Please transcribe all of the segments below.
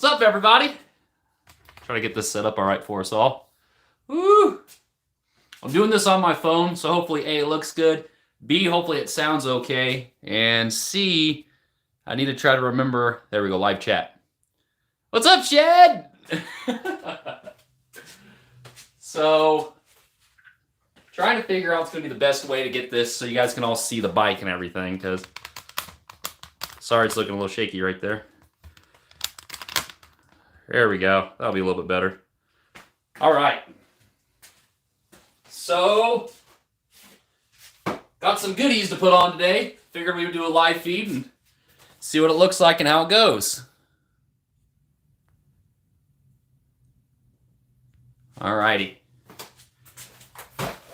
What's up, everybody? Try to get this set up all right for us all. Woo! I'm doing this on my phone, so hopefully A, it looks good, B, hopefully it sounds okay, and C, I need to try to remember, there we go, live chat. What's up, Shed? So, trying to figure out what's going to be the best way to get this so you guys can all see the bike and everything, because, sorry it's looking a little shaky right there. There we go. That'll be a little bit better. All right. So, got some goodies to put on today. Figured we would do a live feed and see what it looks like and how it goes. All righty.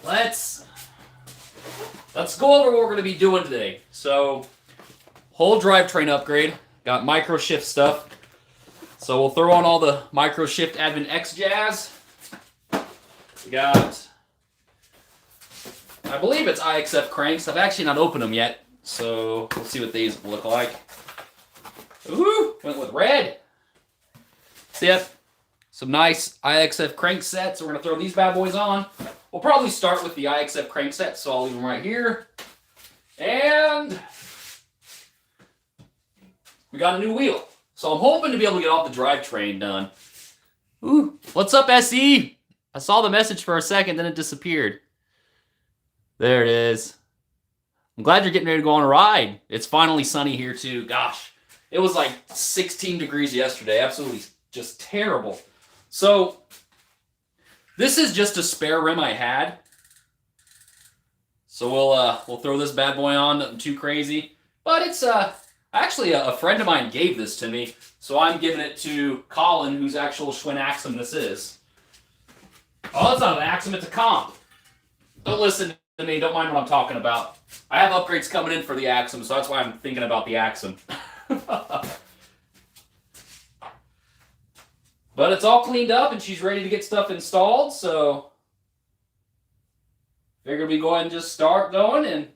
Let's go over what we're going to be doing today. So, whole drivetrain upgrade. Got microshift stuff. So we'll throw on all the microshift Advent X jazz. We got, I believe it's IXF cranks. I've actually not opened them yet, so we'll see what these look like. Ooh, went with red. See it? Some nice IXF crank sets. So we're gonna throw these bad boys on. We'll probably start with the IXF crank set, so I'll leave them right here. And we got a new wheel. So I'm hoping to be able to get all the drivetrain done. Ooh, what's up, SE? I saw the message for a second, then it disappeared. There it is. I'm glad you're getting ready to go on a ride. It's finally sunny here, too. Gosh, it was like 16 degrees yesterday. Absolutely just terrible. So this is just a spare rim I had. So we'll throw this bad boy on. Nothing too crazy. But it's actually, a friend of mine gave this to me, so I'm giving it to Colin, whose actual Schwinn Axum this is. Oh, it's not an Axum, it's a comp. Don't listen to me, don't mind what I'm talking about. I have upgrades coming in for the Axum, so that's why I'm thinking about the Axum. But it's all cleaned up, and she's ready to get stuff installed, so figured we go ahead and just start going and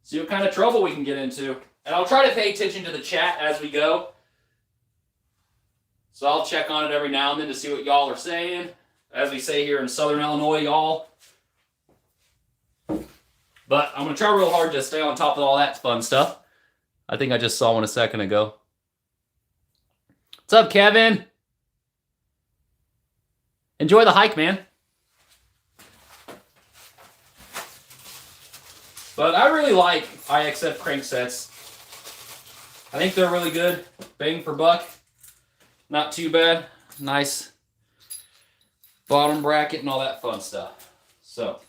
see what kind of trouble we can get into. And I'll try to pay attention to the chat as we go. So I'll check on it every now and then to see what y'all are saying. As we say here in Southern Illinois, y'all. But I'm going to try real hard to stay on top of all that fun stuff. I think I just saw one a second ago. What's up, Kevin? Enjoy the hike, man. But I really like IXF crank sets. I think they're really good. Bang for buck. Not too bad. Nice bottom bracket and all that fun stuff. So,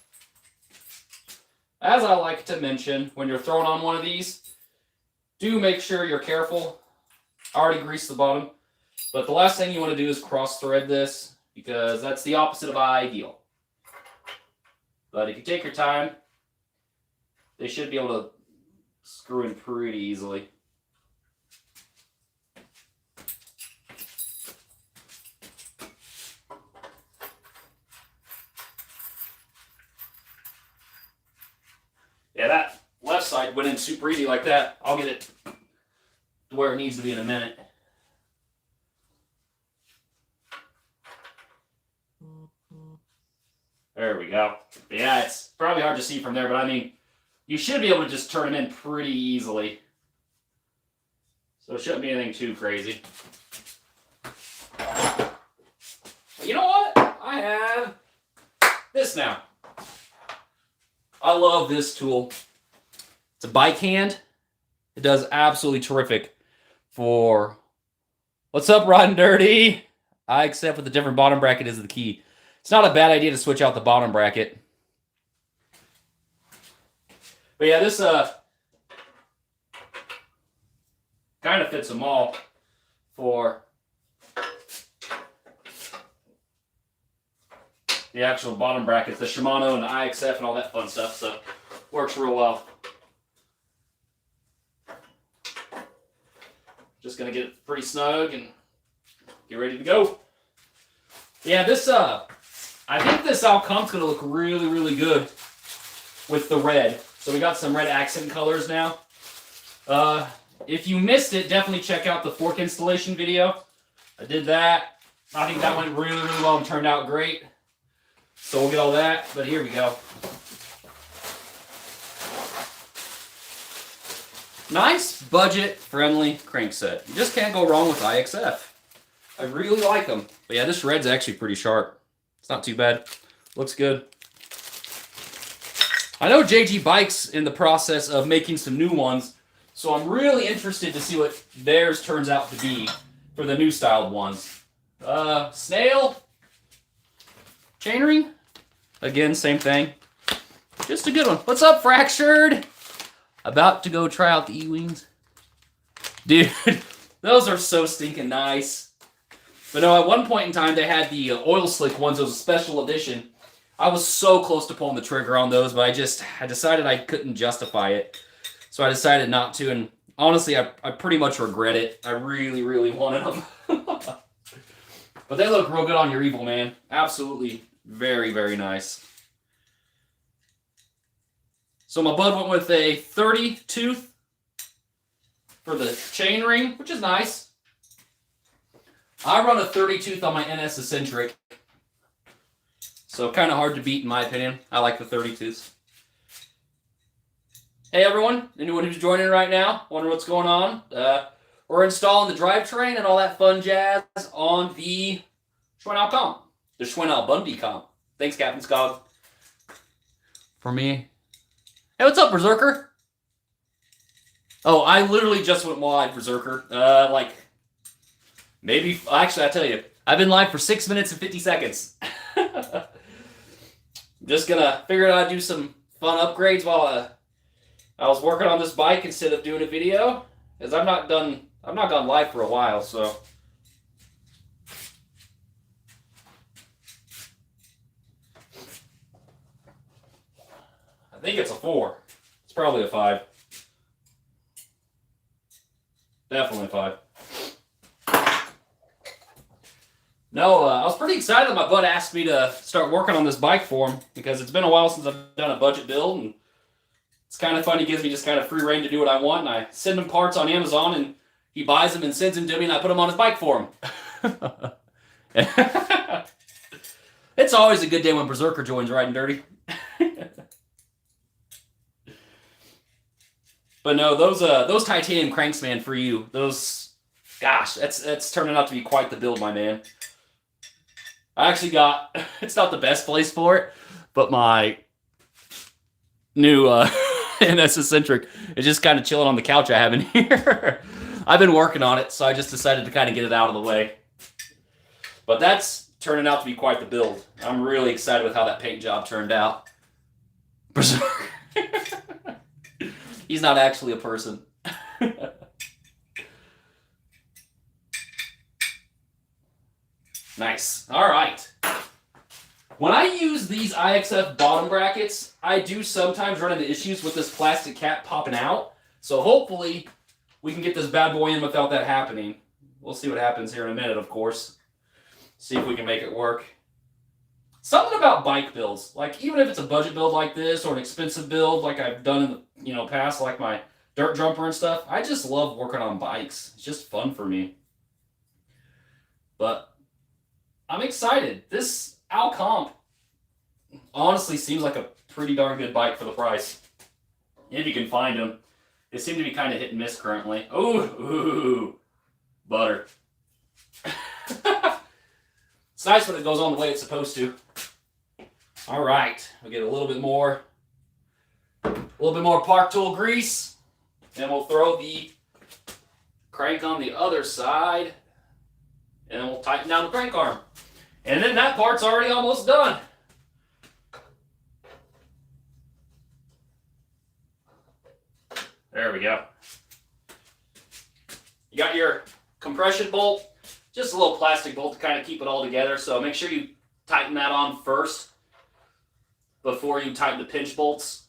as I like to mention, when you're throwing on one of these, do make sure you're careful. I already greased the bottom. But the last thing you want to do is cross-thread this, because that's the opposite of ideal. But if you take your time, they should be able to screw in pretty easily. Yeah, that left side went in super easy like that. I'll get it to where it needs to be in a minute. There we go. Yeah, it's probably hard to see from there, but I mean, you should be able to just turn them in pretty easily. So it shouldn't be anything too crazy. But you know what? I have this now. I love this tool. It's a bike hand. It does absolutely terrific for... What's up, Riding Dirty? I accept with the different bottom bracket is the key. It's not a bad idea to switch out the bottom bracket. But yeah, this kind of fits them all for the actual bottom brackets, the Shimano and the IXF and all that fun stuff, so works real well. Just gonna get it pretty snug and get ready to go. Yeah, this I think this Alcom's gonna look really, really good with the red. So we got some red accent colors now. If you missed it, definitely check out the fork installation video. I did that. I think that went really, really well and turned out great. So we'll get all that, but here we go. Nice, budget-friendly crank set. You just can't go wrong with IXF. I really like them. But yeah, this red's actually pretty sharp. It's not too bad. Looks good. I know JG Bike's in the process of making some new ones, so I'm really interested to see what theirs turns out to be for the new styled ones. Snail. Chainring. Again, same thing. Just a good one. What's up, Fractured? About to go try out the E-Wings. Dude, those are so stinking nice. But no, at one point in time, they had the oil slick ones. It was a special edition. I was so close to pulling the trigger on those, but I decided I couldn't justify it. So I decided not to, and honestly, I pretty much regret it. I really, really wanted them. But they look real good on your Evil, man. Absolutely very, very nice. So my bud went with a 30 tooth for the chain ring, which is nice. I run a 30 tooth on my NS Eccentric. So kind of hard to beat in my opinion. I like the 30 tooths. Hey everyone, anyone who's joining right now, wonder what's going on? We're installing the drivetrain and all that fun jazz on the Schwinn comp. The Schwinn Bundy comp. Thanks, Captain Scott. For me. Hey, what's up, Berserker? Oh, I literally just went live, Berserker. Like, maybe, actually, I'll tell you. I've been live for 6 minutes and 50 seconds. Just gonna figure out how to do some fun upgrades while I was working on this bike instead of doing a video. Because I've not gone live for a while, so. I think it's a 4. It's probably a 5. Definitely a 5. No, I was pretty excited that my bud asked me to start working on this bike for him because it's been a while since I've done a budget build, and it's kind of fun. He gives me just kind of free reign to do what I want, and I send him parts on Amazon, and he buys them and sends them to me, and I put them on his bike for him. It's always a good day when Berserker joins Riding Dirty. But no, those titanium cranks, man, for you. Those, gosh, that's turning out to be quite the build, my man. I actually got, it's not the best place for it, but my new NS Eccentric is just kind of chilling on the couch I have in here. I've been working on it, so I just decided to kind of get it out of the way. But that's turning out to be quite the build. I'm really excited with how that paint job turned out. Berserker. He's not actually a person. Nice. All right. When I use these IXF bottom brackets, I do sometimes run into issues with this plastic cap popping out. So hopefully we can get this bad boy in without that happening. We'll see what happens here in a minute, of course. See if we can make it work. Something about bike builds, like even if it's a budget build like this or an expensive build like I've done in the past, like my dirt jumper and stuff, I just love working on bikes. It's just fun for me. But I'm excited. This Comp honestly seems like a pretty darn good bike for the price. If you can find them. They seem to be kind of hit and miss currently. Ooh, butter. It's nice when it goes on the way it's supposed to. All right, we'll get a little bit more Park Tool grease, and we'll throw the crank on the other side, and we'll tighten down the crank arm. And then that part's already almost done. There we go. You got your compression bolt. Just a little plastic bolt to kind of keep it all together. So make sure you tighten that on first before you tighten the pinch bolts.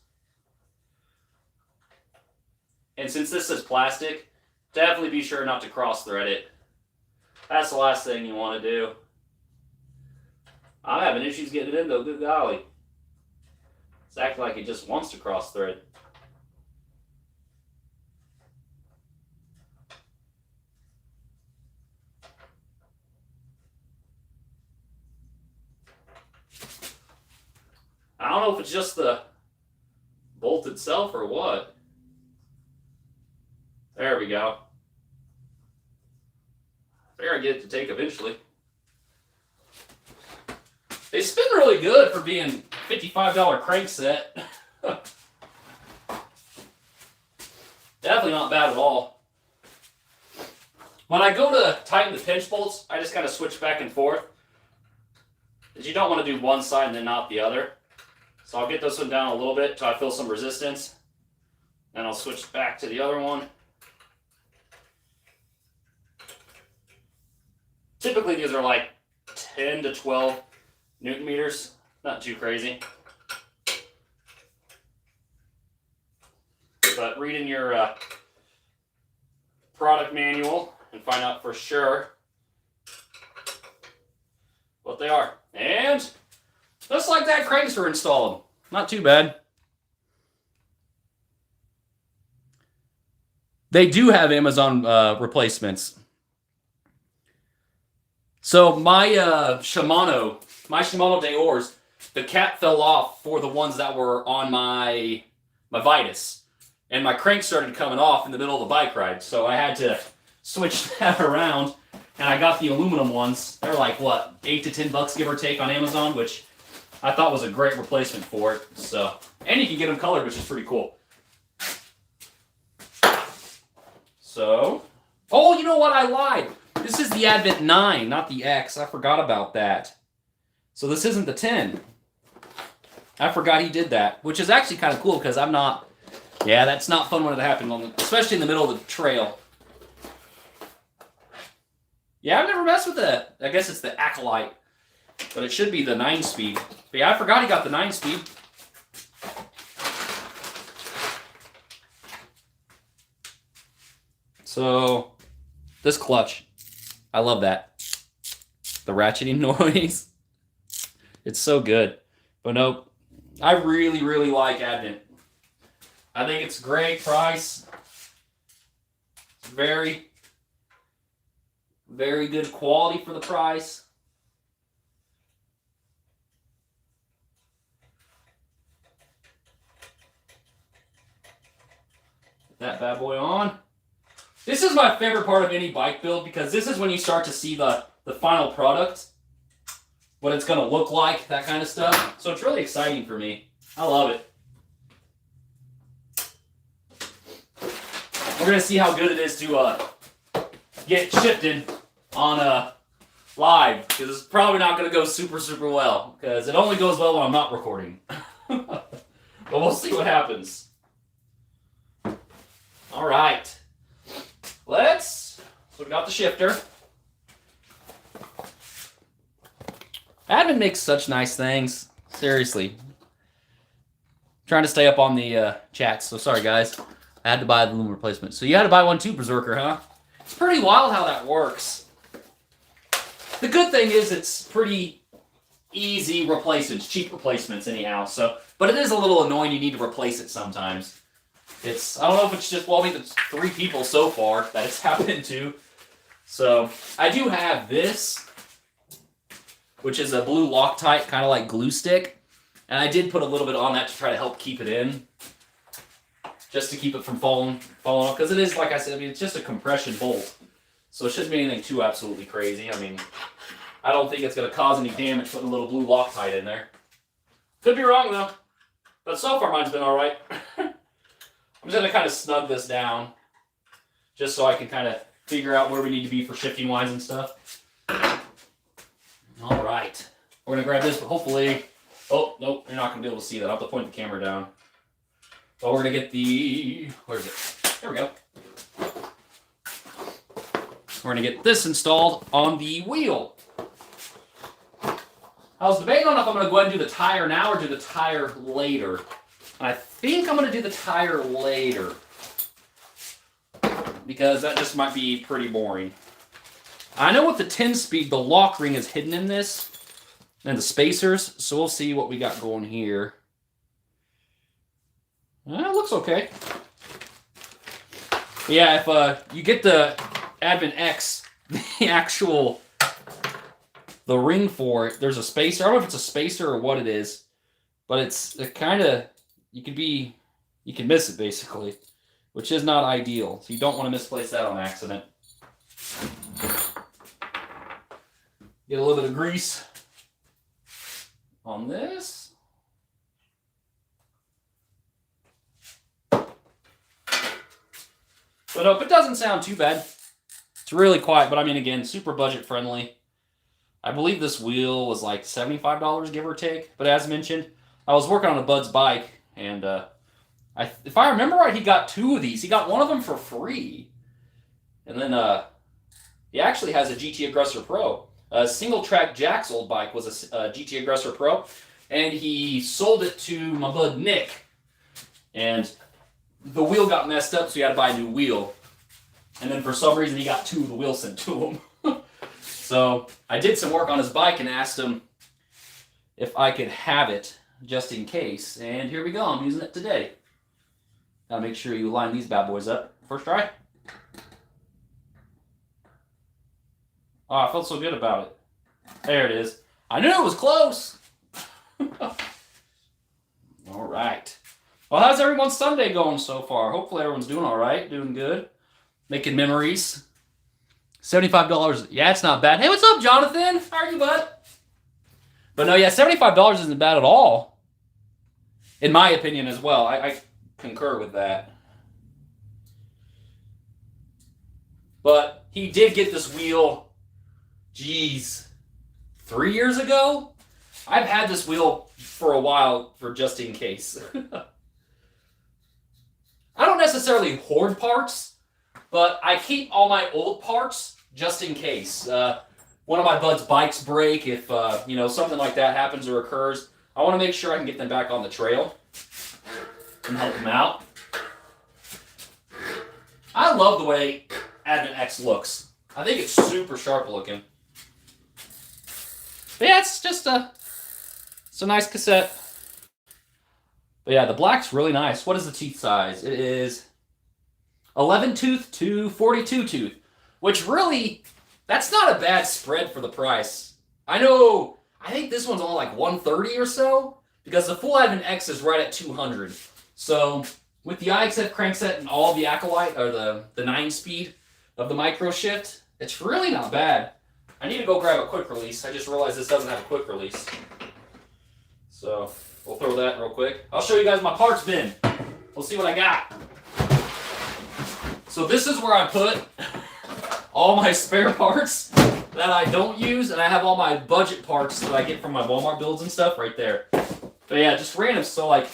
And since this is plastic, definitely be sure not to cross thread it. That's the last thing you want to do. I'm having issues getting it in though, good golly. It's acting like it just wants to cross thread. don't know if it's just the bolt itself or what. There we go. I figure I get it to take eventually. They spin really good for being $55 crank set. Definitely not bad at all. When I go to tighten the pinch bolts, I just kind of switch back and forth. Because you don't want to do one side and then not the other. So I'll get this one down a little bit until I feel some resistance. Then I'll switch back to the other one. Typically these are like 10 to 12 Newton meters. Not too crazy. But read in your product manual and find out for sure what they are. And just like that, cranks are installed. Not too bad. They do have Amazon replacements. So my Shimano Deors, the cap fell off for the ones that were on my Vitus. And my crank started coming off in the middle of the bike ride. So I had to switch that around. And I got the aluminum ones. They're like, what, 8 to 10 bucks give or take on Amazon, which I thought was a great replacement for it. So, and you can get them colored, which is pretty cool. So, oh, you know what? I lied. This is the Advent 9, not the X. I forgot about that. So this isn't the 10. I forgot he did that, which is actually kind of cool because I'm not... Yeah, that's not fun when it happens, especially in the middle of the trail. Yeah, I've never messed with that. I guess it's the Acolyte, but it should be the 9-speed. But yeah, I forgot he got the 9-speed. So, this clutch, I love that. The ratcheting noise. It's so good. But nope, I really, really like Advent. I think it's a great price. It's very, very good quality for the price. Put that bad boy on. This is my favorite part of any bike build because this is when you start to see the final product. What it's going to look like, that kind of stuff. So it's really exciting for me. I love it. We're going to see how good it is to get shifted on live, because it's probably not going to go super, super well, because it only goes well when I'm not recording. But we'll see what happens. All right. So we got the shifter. Advent makes such nice things. Seriously. Trying to stay up on the chats, so sorry guys. I had to buy the Loom Replacement. So you had to buy one too, Berserker, huh? It's pretty wild how that works. The good thing is it's pretty easy replacements, cheap replacements anyhow. So, but it is a little annoying. You need to replace it sometimes. I don't know if it's just, well, I mean, it's 3 people so far that it's happened to. So I do have this, which is a blue Loctite, kind of like glue stick. And I did put a little bit on that to try to help keep it in. Just to keep it from falling off. Because it is, like I said, I mean, it's just a compression bolt. So it shouldn't be anything too absolutely crazy. I mean, I don't think it's going to cause any damage putting a little blue Loctite in there. Could be wrong, though. But so far, mine's been all right. I'm just going to kind of snug this down. Just so I can kind of figure out where we need to be for shifting wise and stuff. All right. We're going to grab this, but hopefully... Oh, nope, you're not going to be able to see that. I'll have to point the camera down. So we're going to get the... Where is it? There we go. We're going to get this installed on the wheel. I was debating on if I'm going to go ahead and do the tire now or do the tire later. And I think I'm going to do the tire later. Because that just might be pretty boring. I know with the 10-speed, the lock ring is hidden in this. And the spacers. So we'll see what we got going here. It looks okay. Yeah, if you get the Advent X, the ring for it, there's a spacer. I don't know if it's a spacer or what it is, but it kind of, you can miss it basically, which is not ideal. So you don't want to misplace that on accident. Get a little bit of grease on this. But it doesn't sound too bad. It's really quiet, but I mean, again, super budget friendly. I believe this wheel was like $75, give or take. But as mentioned, I was working on a bud's bike, and if I remember right, he got 2 of these. He got one of them for free. And then he actually has a GT Aggressor Pro. A single track Jack's old bike was a GT Aggressor Pro, and he sold it to my bud Nick. And the wheel got messed up, so he had to buy a new wheel. And then for some reason, he got 2 of the wheels sent to him. So I did some work on his bike and asked him if I could have it just in case. And here we go. I'm using it today. Gotta make sure you line these bad boys up. First try. Oh, I felt so good about it. There it is. I knew it was close. All right. Well, how's everyone's Sunday going so far? Hopefully everyone's doing all right, doing good, making memories. $75. Yeah, it's not bad. Hey, what's up, Jonathan? How are you, bud? But no, yeah, $75 isn't bad at all. In my opinion as well. I concur with that. But he did get this wheel, geez, 3 years ago? I've had this wheel for a while for just in case. I don't necessarily hoard parts, but I keep all my old parts just in case. One of my bud's bikes break, if something like that happens or occurs, I want to make sure I can get them back on the trail and help them out. I love the way Advent X looks. I think it's super sharp looking. But yeah, it's a nice cassette. But yeah, the black's really nice. What is the teeth size? It is 11 tooth to 42 tooth, which really, that's not a bad spread for the price. I think this one's only like 130 or so, because the full Advent X is right at 200. So with the IXF crankset and all the Acolyte, or the 9-speed of the microshift, it's really not bad. I need to go grab a quick release. I just realized this doesn't have a quick release. So we'll throw that real quick. I'll show you guys my parts bin. We'll see what I got. So this is where I put all my spare parts that I don't use, and I have all my budget parts that I get from my Walmart builds and stuff right there. But yeah, just random. So like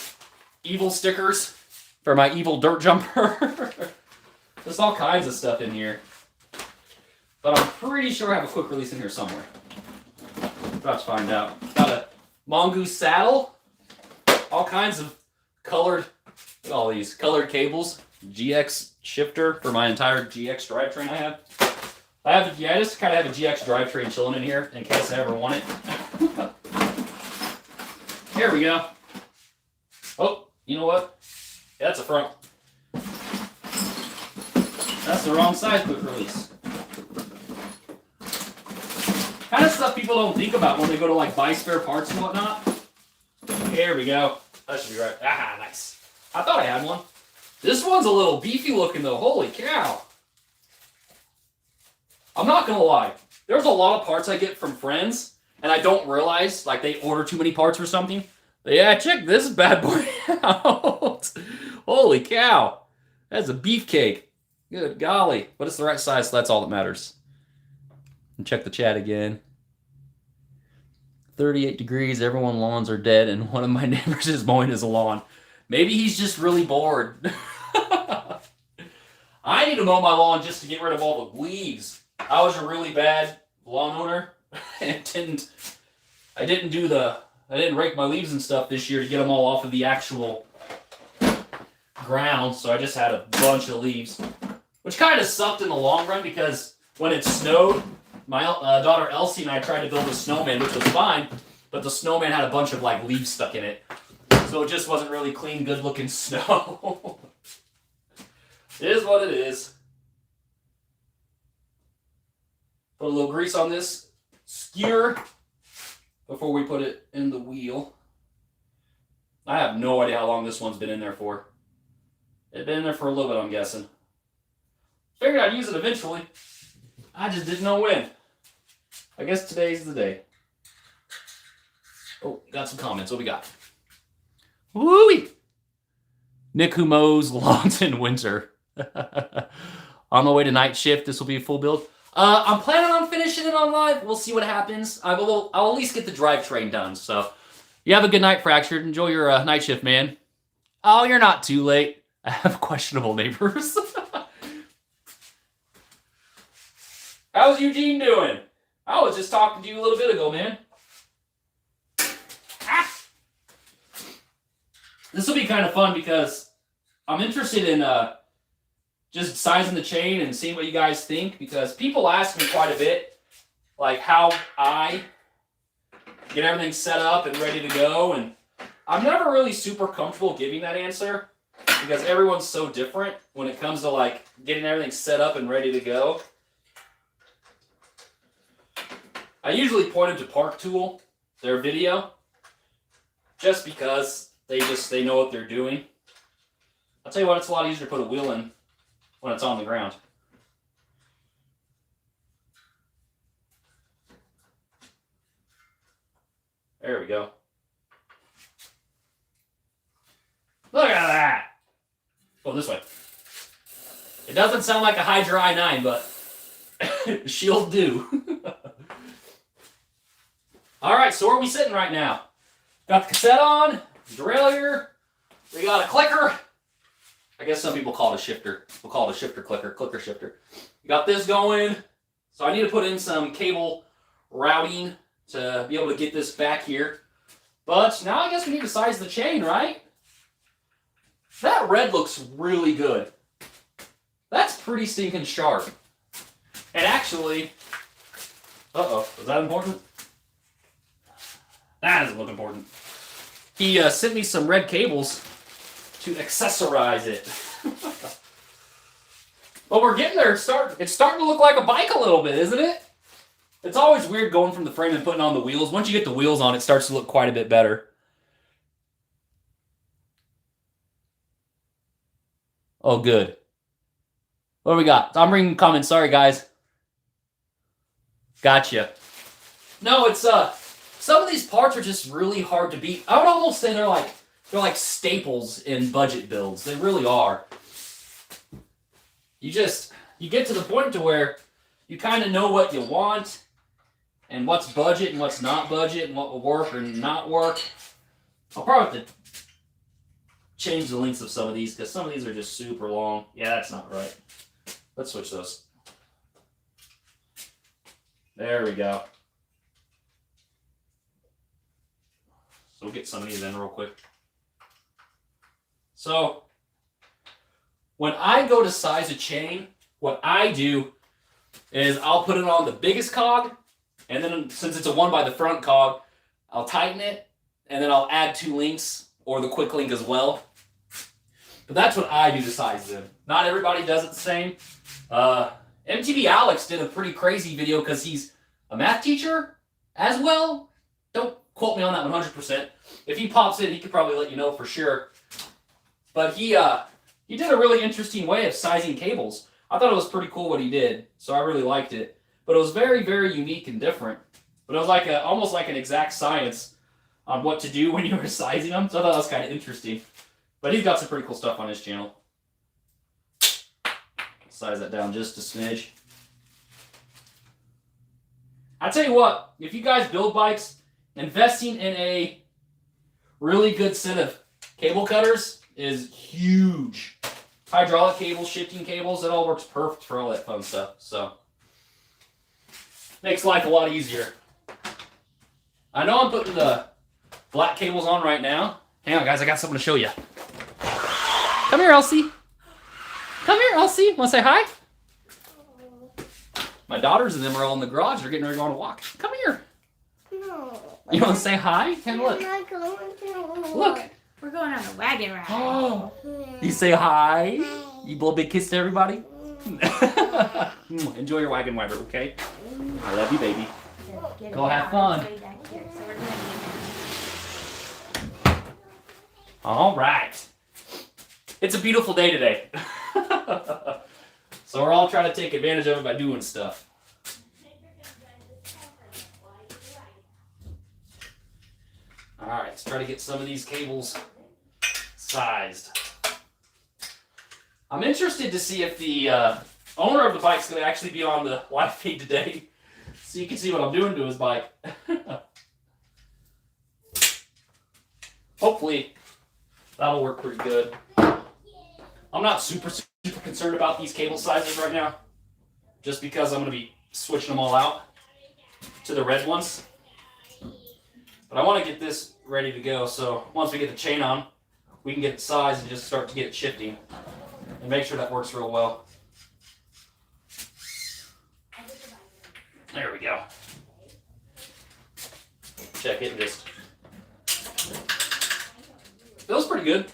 evil stickers for my evil dirt jumper. There's all kinds of stuff in here. But I'm pretty sure I have a quick release in here somewhere. About to find out. Got a Mongoose saddle. All kinds of colored, all these colored cables. GX shifter for my entire GX drivetrain I have. I just kind of have a GX drivetrain chilling in here in case I ever want it. Here we go. Oh, you know what? Yeah, that's a front. That's the wrong size quick release. Kind of stuff people don't think about when they go to like buy spare parts and whatnot. Here we go. That should be right. Ah, nice. I thought I had one. This one's a little beefy looking though. Holy cow. I'm not gonna lie. There's a lot of parts I get from friends and I don't realize like they order too many parts or something. But yeah, check this bad boy out. Holy cow. That's a beefcake. Good golly. But it's the right size, so that's all that matters. And check the chat again. 38 degrees, everyone's lawns are dead, and one of my neighbors is mowing his lawn. Maybe he's just really bored. I need to mow my lawn just to get rid of all the leaves. I was a really bad lawn owner and I didn't rake my leaves and stuff this year to get them all off of the actual ground, so I just had a bunch of leaves, which kind of sucked in the long run because when it snowed, my daughter Elsie and I tried to build a snowman, which was fine, but the snowman had a bunch of like leaves stuck in it. So it just wasn't really clean, good looking snow. It is what it is. Put a little grease on this skewer before we put it in the wheel. I have no idea how long this one's been in there for. It's been in there for a little bit, I'm guessing. Figured I'd use it eventually. I just didn't know when. I guess today's the day. Oh, got some comments. What we got? Woo-wee! Nick who mows lawns in winter. On my way to night shift. This will be a full build. I'm planning on finishing it on live. We'll see what happens. I'll at least get the drivetrain done. So, you have a good night, Fractured. Enjoy your night shift, man. Oh, you're not too late. I have questionable neighbors. How's Eugene doing? I was just talking to you a little bit ago, man. Ah! This will be kind of fun because I'm interested in just sizing the chain and seeing what you guys think, because people ask me quite a bit, like how I get everything set up and ready to go, and I'm never really super comfortable giving that answer because everyone's so different when it comes to like getting everything set up and ready to go. I usually point them to Park Tool, their video, just because they know what they're doing. I'll tell you what, it's a lot easier to put a wheel in when it's on the ground. There we go. Look at that! Oh, this way. It doesn't sound like a Hydra i9, but she'll do. Alright, so where are we sitting right now? Got the cassette on, derailleur, we got a clicker. I guess some people call it a shifter. We'll call it a shifter clicker, clicker shifter. We got this going. So I need to put in some cable routing to be able to get this back here. But now I guess we need to size the chain, right? That red looks really good. That's pretty stinking sharp. And actually, uh-oh, was that important? That doesn't look important. He sent me some red cables to accessorize it. But we're getting there. It's starting to look like a bike a little bit, isn't it? It's always weird going from the frame and putting on the wheels. Once you get the wheels on, it starts to look quite a bit better. Oh, good. What do we got? I'm reading comments. Sorry, guys. Gotcha. No, it's some of these parts are just really hard to beat. I would almost say they're like staples in budget builds. They really are. You get to the point to where you kind of know what you want and what's budget and what's not budget and what will work or not work. I'll probably have to change the lengths of some of these because some of these are just super long. Yeah, that's not right. Let's switch those. There we go. So we'll get some of these in real quick. So when I go to size a chain, what I do is I'll put it on the biggest cog, and then since it's a 1 by the front cog, I'll tighten it, and then I'll add 2 links or the quick link as well. But that's what I do to size them. Not everybody does it the same. MTV Alex did a pretty crazy video because he's a math teacher as well. Don't quote me on that 100%. If he pops in, he could probably let you know for sure. But he did a really interesting way of sizing cables. I thought it was pretty cool what he did, so I really liked it. But it was very, very unique and different. But it was like almost like an exact science on what to do when you were sizing them. So I thought that was kind of interesting. But he's got some pretty cool stuff on his channel. Size that down just a smidge. I tell you what, if you guys build bikes, investing in a really good set of cable cutters is huge. Hydraulic cables, shifting cables, it all works perfect for all that fun stuff. So, makes life a lot easier. I know I'm putting the black cables on right now. Hang on, guys, I got something to show you. Come here, Elsie. Come here, Elsie. Want to say hi? My daughters and them are all in the garage. They're getting ready to go on a walk. Come here. No. You want to say hi? Hey, look. Look. We're going on a wagon ride. Oh. You say hi? You blow a big kiss to everybody? Enjoy your wagon wiper, okay? I love you, baby. Go have fun. All right. It's a beautiful day today. So we're all trying to take advantage of it by doing stuff. All right, let's try to get some of these cables sized. I'm interested to see if the owner of the bike's going to actually be on the live feed today, so you can see what I'm doing to his bike. Hopefully, that'll work pretty good. I'm not super concerned about these cable sizes right now, just because I'm going to be switching them all out to the red ones. But I want to get this ready to go, so once we get the chain on, we can get it sized and just start to get it shifting and make sure that works real well. There we go. Check it and just... Feels pretty good.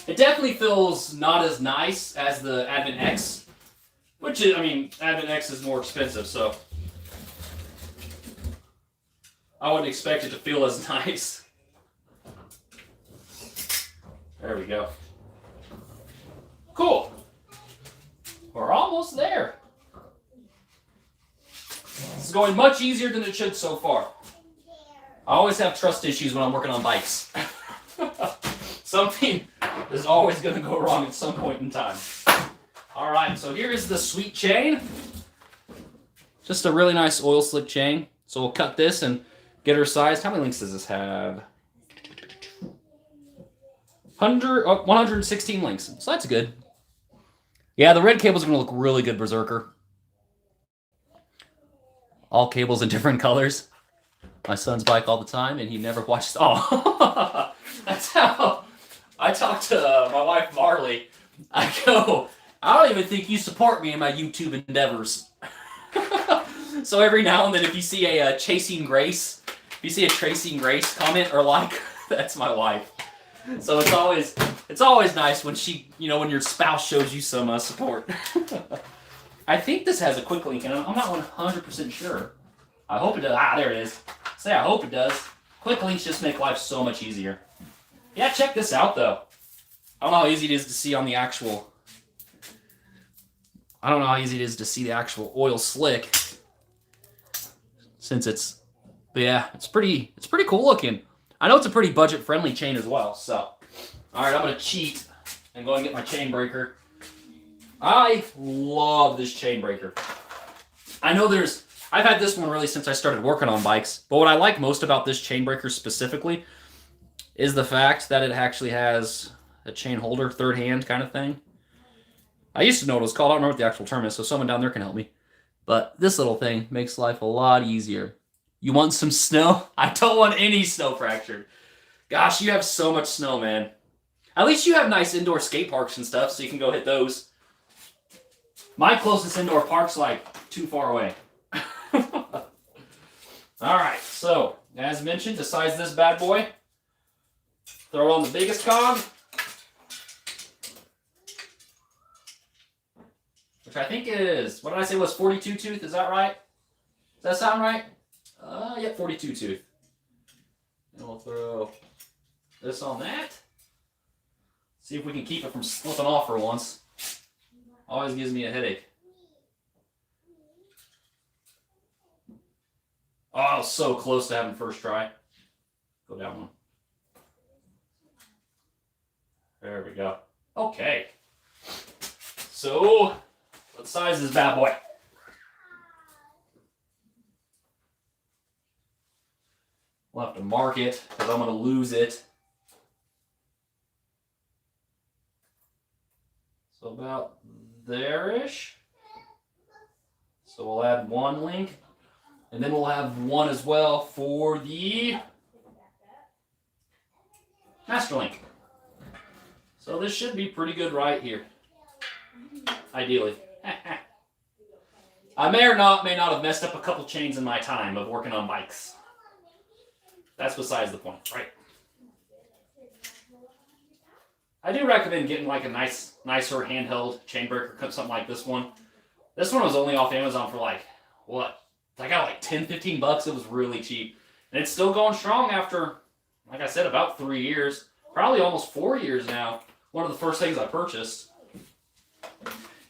It definitely feels not as nice as the Advent X, which is, I mean, Advent X is more expensive, so I wouldn't expect it to feel as nice. There we go. Cool. We're almost there. This is going much easier than it should so far. I always have trust issues when I'm working on bikes. Something is always going to go wrong at some point in time. All right, so here is the sweet chain. Just a really nice oil slick chain. So we'll cut this and get her sized. How many links does this have? 116 links. So that's good. Yeah, the red cable's going to look really good, Berserker. All cables in different colors. My son's bike all the time, and he never watches... Oh, that's how I talk to my wife, Marley. I go, I don't even think you support me in my YouTube endeavors. So every now and then, if you see a Chasing Grace, if you see a Tracing Grace comment or like, that's my wife. So it's always nice when she, you know, when your spouse shows you some support. I think this has a quick link, and I'm not 100% sure. I hope it does. Ah, there it is. Say I hope it does. Quick links just make life so much easier. Yeah, check this out though. I don't know how easy it is to see on the actual. I don't know how easy it is to see the actual oil slick. Since it's, but yeah, it's pretty cool looking. I know it's a pretty budget-friendly chain as well, so. All right, I'm gonna cheat and go and get my chain breaker. I love this chain breaker. I know I've had this one really since I started working on bikes, but what I like most about this chain breaker specifically is the fact that it actually has a chain holder, third hand kind of thing. I used to know what it was called. I don't know what the actual term is, so someone down there can help me. But this little thing makes life a lot easier. You want some snow? I don't want any snow fractured. Gosh, you have so much snow, man. At least you have nice indoor skate parks and stuff, so you can go hit those. My closest indoor park's like too far away. All right, so as mentioned, to size this bad boy, throw it on the biggest cog, which I think is, what did I say was 42 tooth? Is that right? Does that sound right? Yeah, 42 tooth. And we'll throw this on that. See if we can keep it from slipping off for once. Always gives me a headache. Oh, so close to having first try. Go down one. There we go. Okay. So, what size is this bad boy? We'll have to mark it because I'm going to lose it. So about there-ish. So we'll add one link. And then we'll have one as well for the master link. So this should be pretty good right here. Ideally. I may not have messed up a couple chains in my time of working on bikes. That's besides the point, right? I do recommend getting like a nicer handheld chain breaker, something like this one. This one was only off Amazon for like, what? I got like 10, 15 bucks. It was really cheap. And it's still going strong after, like I said, about 3 years. probably almost 4 years now. One of the first things I purchased.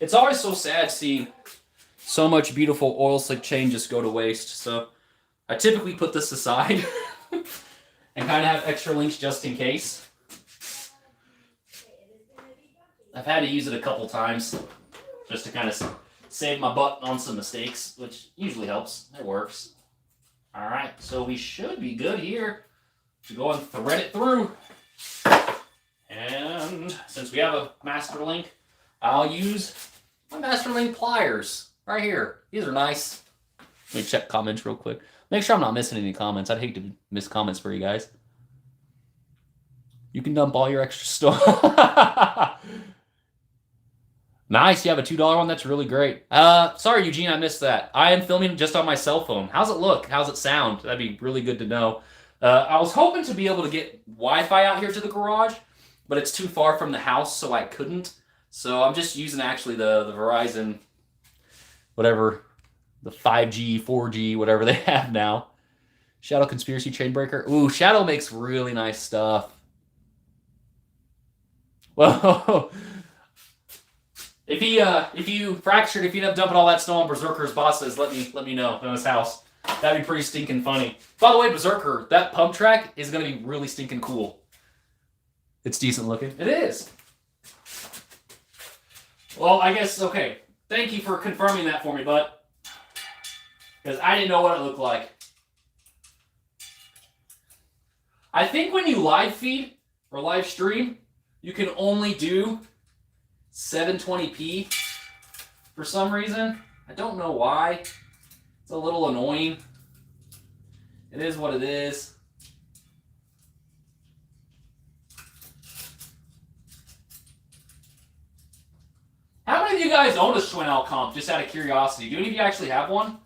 It's always so sad seeing so much beautiful oil slick chain just go to waste. So I typically put this aside and kind of have extra links just in case. I've had to use it a couple times just to kind of save my butt on some mistakes, which usually helps. It works. All right, so we should be good here to go and thread it through. And since we have a master link, I'll use my master link pliers right here. These are nice. Let me check comments real quick. Make sure I'm not missing any comments. I'd hate to miss comments for you guys. You can dump all your extra stuff. Nice, you have a $2 one? That's really great. Sorry, Eugene, I missed that. I am filming just on my cell phone. How's it look? How's it sound? That'd be really good to know. I was hoping to be able to get Wi-Fi out here to the garage, but it's too far from the house, so I couldn't. So I'm just using actually the Verizon, whatever, the 5G, 4G, whatever they have now. Shadow Conspiracy Chainbreaker. Ooh, Shadow makes really nice stuff. Whoa. If you fractured, if you end up dumping all that snow on Berserker's bosses, let me know in his house. That'd be pretty stinking funny. By the way, Berserker, that pump track is gonna be really stinking cool. It's decent looking. It is. Well, I guess, okay. Thank you for confirming that for me, bud. Because I didn't know what it looked like. I think when you live feed or live stream, you can only do 720p for some reason. I don't know why. It's a little annoying. It is what it is. How many of you guys own a Schwinn comp, just out of curiosity? Do any of you actually have one?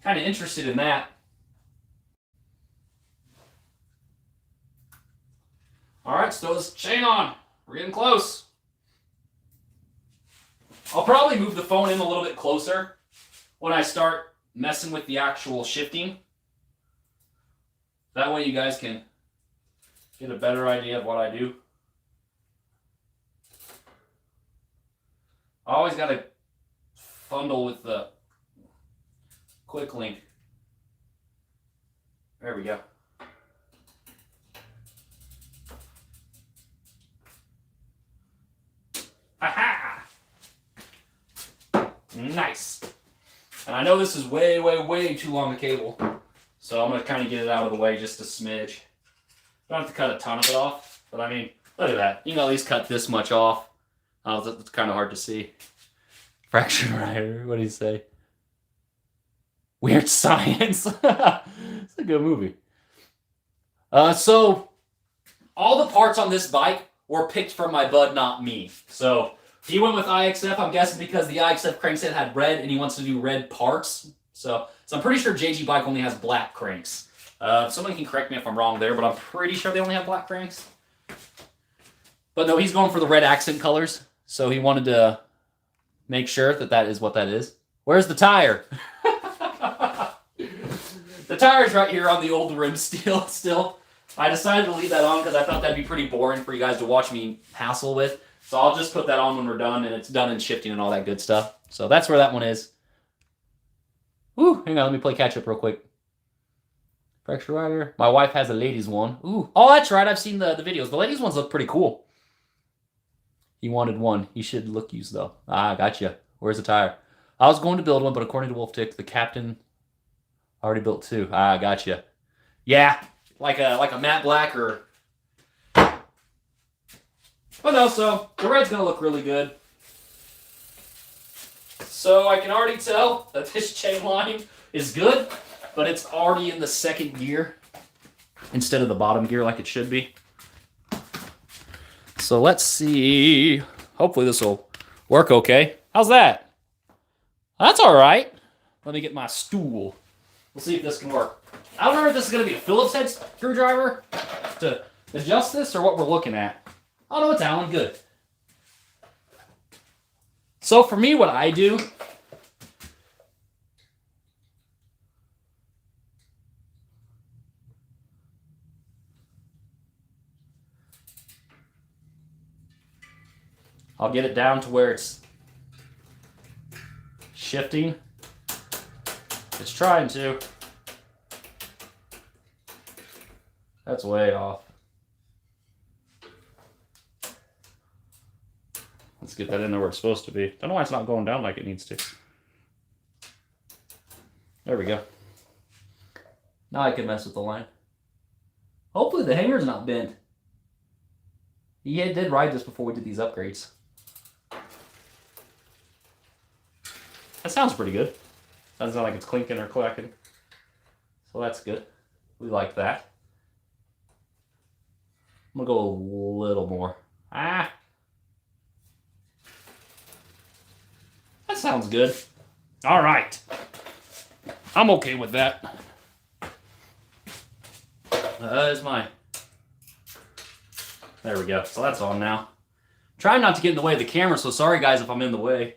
Kind of interested in that. All right, so this chain on. We're getting close. I'll probably move the phone in a little bit closer when I start messing with the actual shifting. That way you guys can get a better idea of what I do. I always got to fumble with the quick link. There we go. Aha! Nice. And I know this is way, way, way too long a cable, so I'm going to kind of get it out of the way just a smidge. Don't have to cut a ton of it off, but I mean, look at that. You can at least cut this much off. Oh, that's kind of hard to see. Fraction Rider, what do you say? Weird Science. It's a good movie. So, all the parts on this bike were picked from my bud, not me. So, he went with IXF, I'm guessing because the IXF crankset had red and he wants to do red parts. So I'm pretty sure JG Bike only has black cranks. Somebody can correct me if I'm wrong there, but I'm pretty sure they only have black cranks. But no, he's going for the red accent colors. So he wanted to make sure that that is what that is. Where's the tire? The tire's right here on the old rim still. I decided to leave that on because I thought that'd be pretty boring for you guys to watch me hassle with. So I'll just put that on when we're done, and it's done in shifting and all that good stuff. So that's where that one is. Woo, hang on, let me play catch up real quick. Fracture Rider. My wife has a ladies one. Ooh, oh, that's right, I've seen the videos. The ladies ones look pretty cool. He wanted one. He should look used, though. Ah, gotcha. Where's the tire? I was going to build one, but according to Wolf Tick, the captain already built two. Ah, gotcha. Yeah, like a matte black or... But no, so the red's going to look really good. So I can already tell that this chain line is good, but it's already in the second gear instead of the bottom gear like it should be. So let's see. Hopefully this will work okay. How's that? That's all right. Let me get my stool. We'll see if this can work. I don't know if this is going to be a Phillips head screwdriver to adjust this or what we're looking at. Oh no, it's Allen. Good. So for me, what I do I'll get it down to where it's shifting. It's trying to. That's way off. Let's get that in there where it's supposed to be. Don't know why it's not going down like it needs to. There we go. Now I can mess with the line. Hopefully the hanger's not bent. He did ride this before we did these upgrades. That sounds pretty good. Doesn't sound like it's clinking or clacking. So that's good. We like that. I'm gonna go a little more. Ah! That sounds good. All right. I'm okay with that. That is mine. There we go. So that's on now. Trying not to get in the way of the camera, so sorry guys if I'm in the way.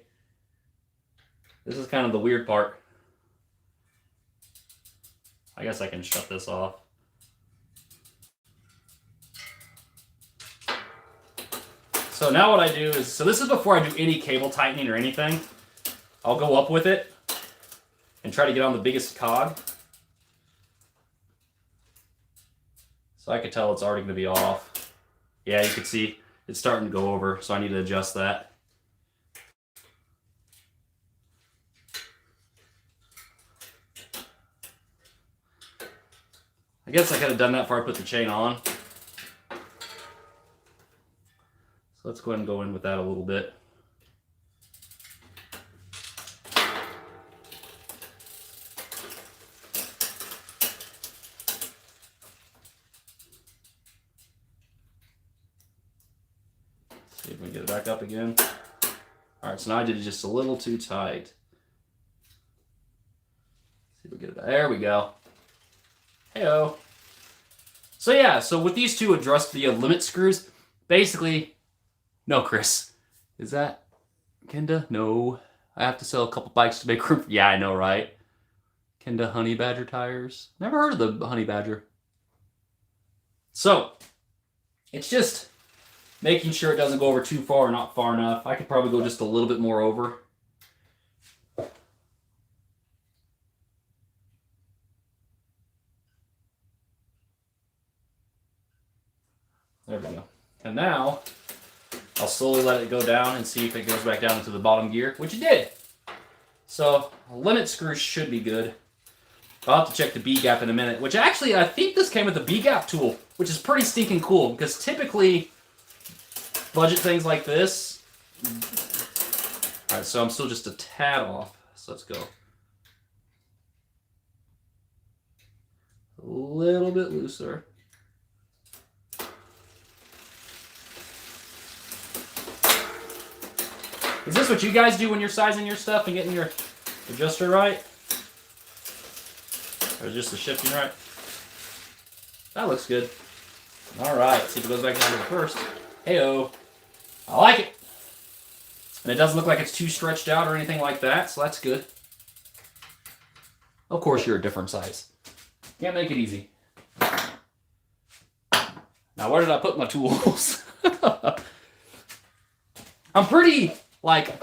This is kind of the weird part. I guess I can shut this off. So now what I do is, so this is before I do any cable tightening or anything. I'll go up with it and try to get on the biggest cog. So I could tell it's already going to be off. Yeah, you can see it's starting to go over, so I need to adjust that. I guess I could have done that before I put the chain on. So let's go ahead and go in with that a little bit. See if we can get it back up again. All right, so now I did it just a little too tight. See if we get it. There we go. Heyo. So yeah, so with these two adjust the limit screws, basically, no, Chris, is that Kenda? No, I have to sell a couple bikes to make room. Yeah, I know, right? Kenda Honey Badger tires. Never heard of the Honey Badger. So it's just making sure it doesn't go over too far or not far enough. I could probably go just a little bit more over. There we go. And now, I'll slowly let it go down and see if it goes back down into the bottom gear, which it did. So, limit screws should be good. I'll have to check the B-gap in a minute, which actually, I think this came with the B-gap tool, which is pretty stinking cool, because typically, budget things like this. Alright, so I'm still just a tad off. So let's go. A little bit looser. Is this what you guys do when you're sizing your stuff and getting your adjuster right? Or just the shifting right? That looks good. Alright, see if it goes back down to the first. Heyo. I like it. And it doesn't look like it's too stretched out or anything like that, so that's good. Of course you're a different size. Can't make it easy. Now where did I put my tools? I'm pretty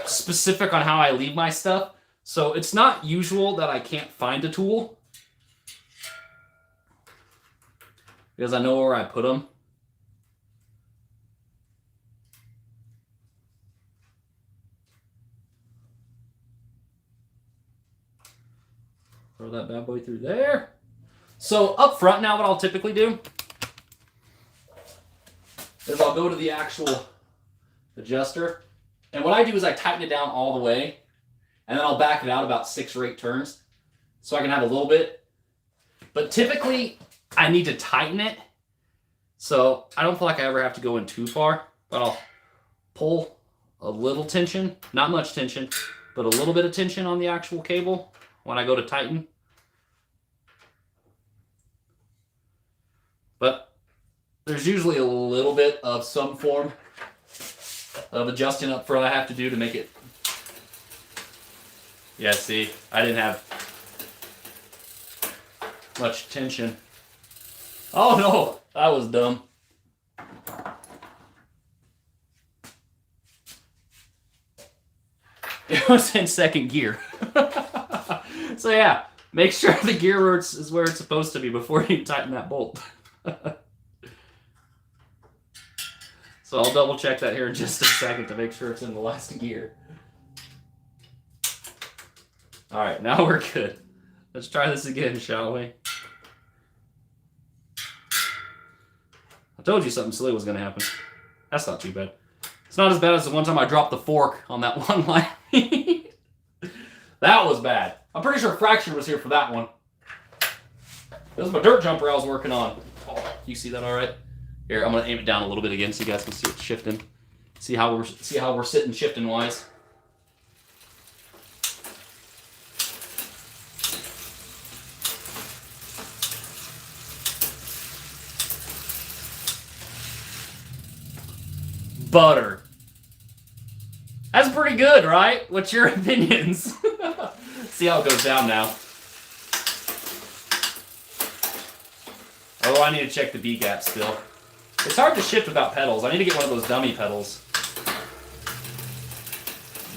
specific on how I leave my stuff, so it's not usual that I can't find a tool because I know where I put them. Throw that bad boy through there. So up front now, what I'll typically do is I'll go to the actual adjuster. And what I do is I tighten it down all the way, and then I'll back it out about 6 or 8 turns so I can have a little bit. But typically, I need to tighten it, so I don't feel like I ever have to go in too far, but I'll pull a little tension, not much tension, but a little bit of tension on the actual cable when I go to tighten. But there's usually a little bit of some form of adjusting up front I have to do to make it. Yeah, see, I didn't have much tension. Oh no, that was dumb. It was in second gear. So yeah, make sure the gear is where it's supposed to be before you tighten that bolt. So I'll double check that here in just a second to make sure it's in the last gear. All right, now we're good. Let's try this again, shall we? I told you something silly was going to happen. That's not too bad. It's not as bad as the one time I dropped the fork on that one line. That was bad. I'm pretty sure Fracture was here for that one. This is my dirt jumper I was working on. Oh, you see that all right? Here, I'm going to aim it down a little bit again so you guys can see it shifting. See how we're sitting shifting wise. Butter. That's pretty good, right? What's your opinions? See how it goes down now. Oh, I need to check the B-gap still. It's hard to shift without pedals. I need to get one of those dummy pedals.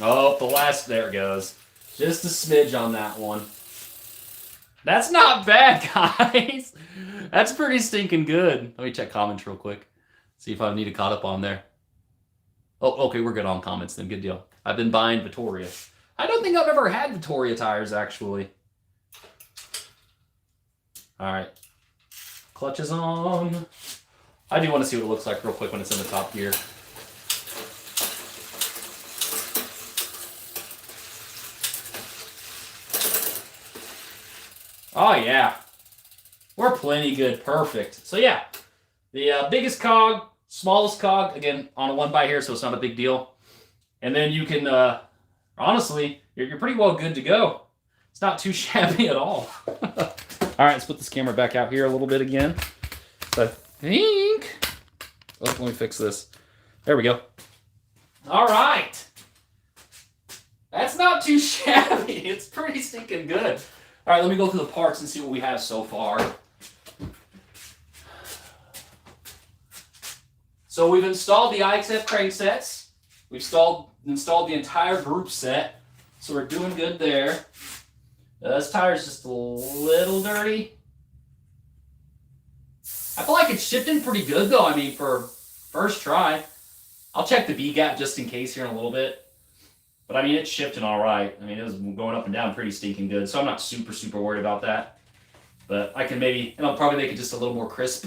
Oh, there it goes. Just a smidge on that one. That's not bad, guys. That's pretty stinking good. Let me check comments real quick. See if I need to caught up on there. Oh, okay, we're good on comments then. Good deal. I've been buying Vittoria. I don't think I've ever had Vittoria tires, actually. All right. Clutch is on. I do want to see what it looks like real quick when it's in the top gear. Oh, yeah. We're plenty good. Perfect. So, yeah. The biggest cog, smallest cog, again, on a 1x here, so it's not a big deal. And then you can, honestly, you're pretty well good to go. It's not too shabby at all. All right, let's put this camera back out here a little bit again. So I think... Oh, let me fix this. There we go. All right. That's not too shabby. It's pretty stinking good. All right, let me go through the parts and see what we have so far. So we've installed the IXF cranksets. We've installed the entire group set. So we're doing good there. This tire's just a little dirty. I feel like it's shifting pretty good though. I mean, for first try. I'll check the B-gap just in case here in a little bit. But I mean, it's shifting all right. I mean, it was going up and down pretty stinking good. So I'm not super worried about that. But I can maybe, and I'll probably make it just a little more crisp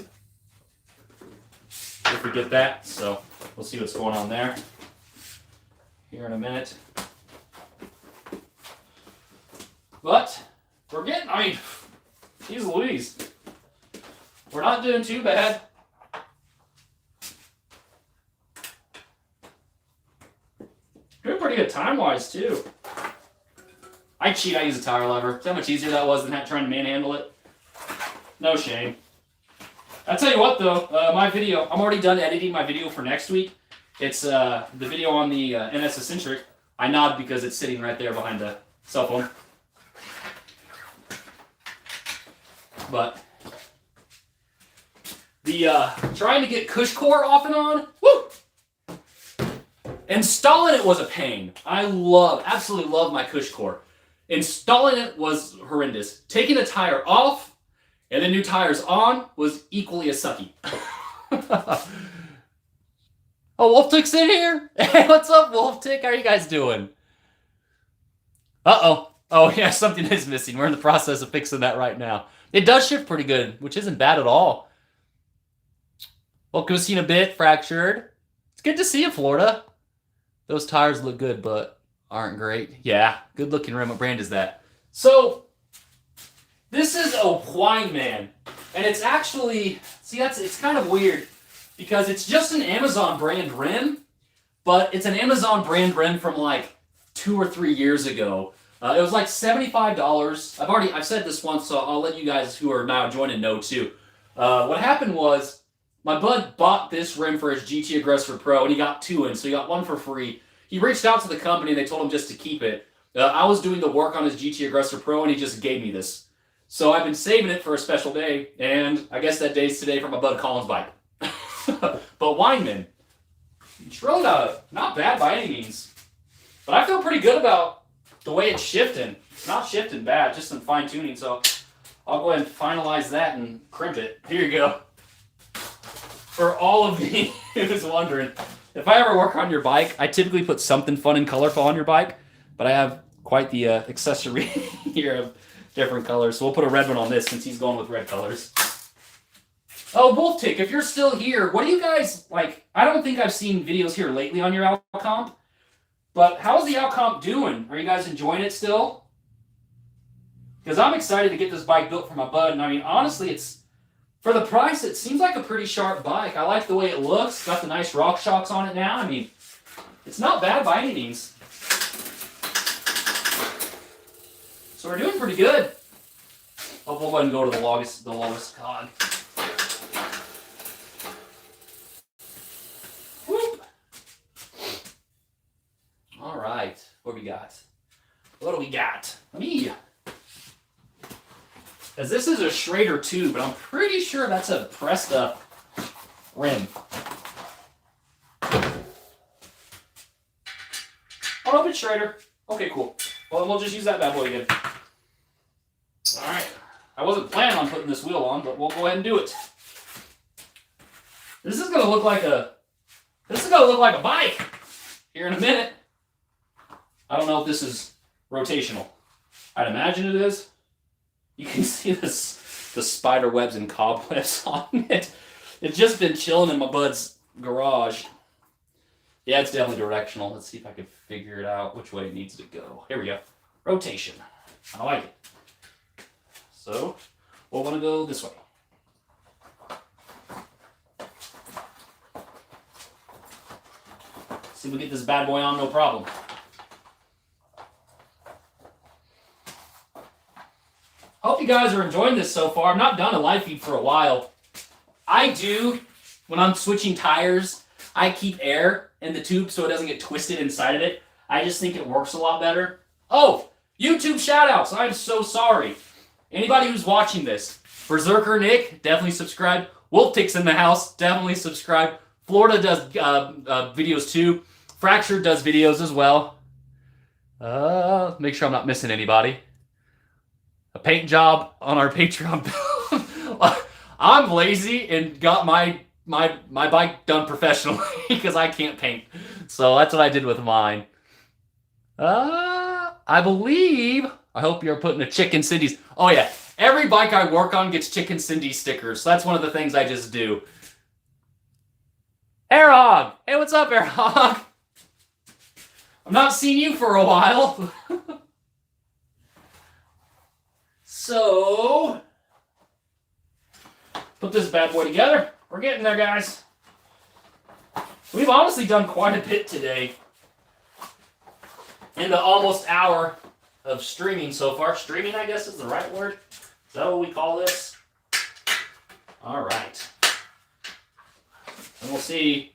if we get that. So we'll see what's going on there here in a minute. But we're getting, I mean, geez Louise. We're not doing too bad. Doing pretty good time-wise, too. I cheat, I use a tire lever. See how much easier that was than trying to manhandle it? No shame. I'll tell you what, though, my video, I'm already done editing my video for next week. It's the video on the NS Eccentric. I nod because it's sitting right there behind the cell phone. But the trying to get cush core off and on, woo! Installing it was a pain. I absolutely love my cush core. Installing it was horrendous. Taking a tire off and then new tires on was equally as sucky. Oh, Wolf Tick's in here? Hey, what's up, Wolf Tick? How are you guys doing? Uh-oh. Oh, yeah, something is missing. We're in the process of fixing that right now. It does shift pretty good, which isn't bad at all. Welcome to Seen a Bit, Fractured. It's good to see you, Florida. Those tires look good, but aren't great. Yeah, good looking rim. What brand is that? So, this is a Wine Man. And it's actually, see, it's kind of weird because it's just an Amazon brand rim, but it's an Amazon brand rim from like 2 or 3 years ago. It was like $75. I've said this once, so I'll let you guys who are now joining know too. What happened was, my bud bought this rim for his GT Aggressor Pro, and he got 2 in, so he got 1 for free. He reached out to the company, and they told him just to keep it. I was doing the work on his GT Aggressor Pro, and he just gave me this. So I've been saving it for a special day, and I guess that day's today for my bud Colin's bike. But Weinman, it's really not bad by any means. But I feel pretty good about the way it's shifting. It's not shifting bad, just some fine tuning. So I'll go ahead and finalize that and crimp it. Here you go. For all of you who's wondering, if I ever work on your bike, I typically put something fun and colorful on your bike, but I have quite the accessory here of different colors. So we'll put a red one on this since he's going with red colors. Oh, Wolf Tick, if you're still here, what do you guys, like, I don't think I've seen videos here lately on your Outcomp, but how's the Outcomp doing? Are you guys enjoying it still? Because I'm excited to get this bike built for my bud, and I mean, honestly, it's, for the price, it seems like a pretty sharp bike. I like the way it looks. Got the nice rock shocks on it now. I mean, it's not bad by any means. So we're doing pretty good. Oh, we'll go ahead and go to the lowest cog. Whoop. All right, what do we got? What do we got? Let me... As this is a Schrader tube, but I'm pretty sure that's a pressed up rim. Oh, no, it's Schrader. Okay, cool. Well, we'll just use that bad boy again. All right. I wasn't planning on putting this wheel on, but we'll go ahead and do it. This is gonna look like a bike here in a minute. I don't know if this is rotational. I'd imagine it is. You can see the spider webs and cobwebs on it. It's just been chilling in my bud's garage. Yeah, it's definitely directional. Let's see if I can figure it out which way it needs to go. Here we go. Rotation. I like it. So, we'll want to go this way. See if we get this bad boy on, no problem. Hope you guys are enjoying this so far. I've not done a live feed for a while. I do, when I'm switching tires, I keep air in the tube so it doesn't get twisted inside of it. I just think it works a lot better. Oh, YouTube shoutouts. I'm so sorry. Anybody who's watching this, Berserker Nick, definitely subscribe. Wolf Tick's in the house, definitely subscribe. Florida does videos too. Fractured does videos as well. Make sure I'm not missing anybody. A paint job on our Patreon. I'm lazy and got my bike done professionally because I can't paint. So that's what I did with mine. I believe, I hope you're putting a Chicken Cindy's. Oh yeah, every bike I work on gets Chicken Cindy stickers. So that's one of the things I just do. Airhog! Hey, what's up, Airhog? I've not seen you for a while. So, put this bad boy together. We're getting there, guys. We've honestly done quite a bit today. In the almost hour of streaming so far. Streaming, I guess, is the right word. Is that what we call this? All right. And we'll see.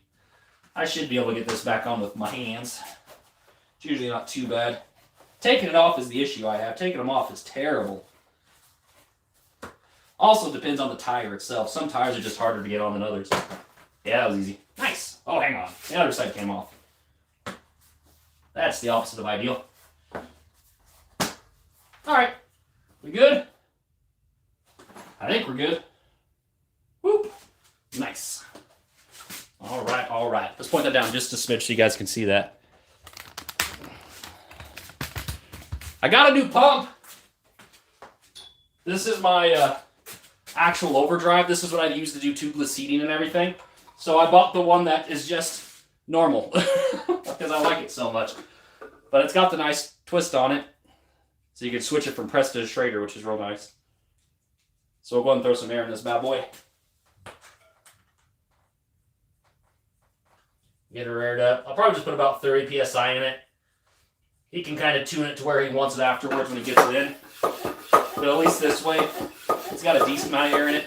I should be able to get this back on with my hands. It's usually not too bad. Taking it off is the issue I have. Taking them off is terrible. Also depends on the tire itself. Some tires are just harder to get on than others. Yeah, that was easy. Nice. Oh, hang on. The other side came off. That's the opposite of ideal. All right. We good? I think we're good. Whoop. Nice. All right, all right. Let's point that down just a smidge so you guys can see that. I got a new pump. This is my actual overdrive. This is what I use to do tubeless seating and everything. So I bought the one that is just normal because I like it so much. But it's got the nice twist on it. So you can switch it from press to Schrader, which is real nice. So we'll go ahead and throw some air in this bad boy. Get her aired up. I'll probably just put about 30 PSI in it. He can kind of tune it to where he wants it afterwards when he gets it in. But at least this way, it's got a decent amount of air in it.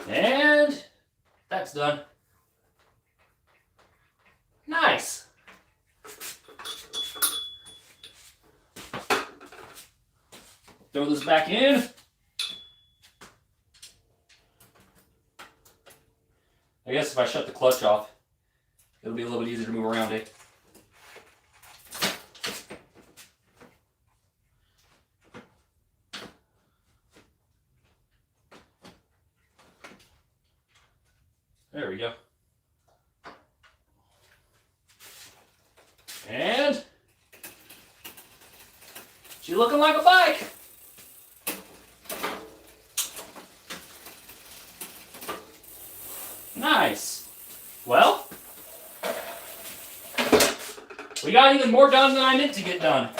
And that's done. Nice. throw this back in. I guess if I shut the clutch off, it'll be a little bit easier to move around it. There we go. And she's looking like a bike. Nice. Well, we got even more done than I meant to get done.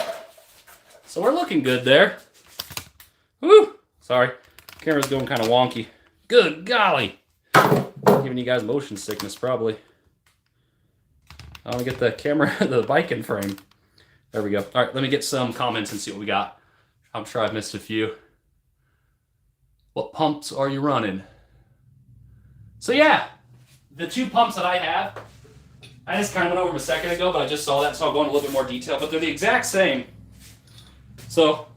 So we're looking good there. Woo! Sorry, camera's going kind of wonky. Good golly. Giving you guys motion sickness, probably. I want to get the camera, the bike in frame. There we go. All right, let me get some comments and see what we got. I'm sure I've missed a few. What pumps are you running? So yeah, the two pumps that I have, I just kind of went over them a second ago, but I just saw that, so I'll go into a little bit more detail. But they're the exact same. So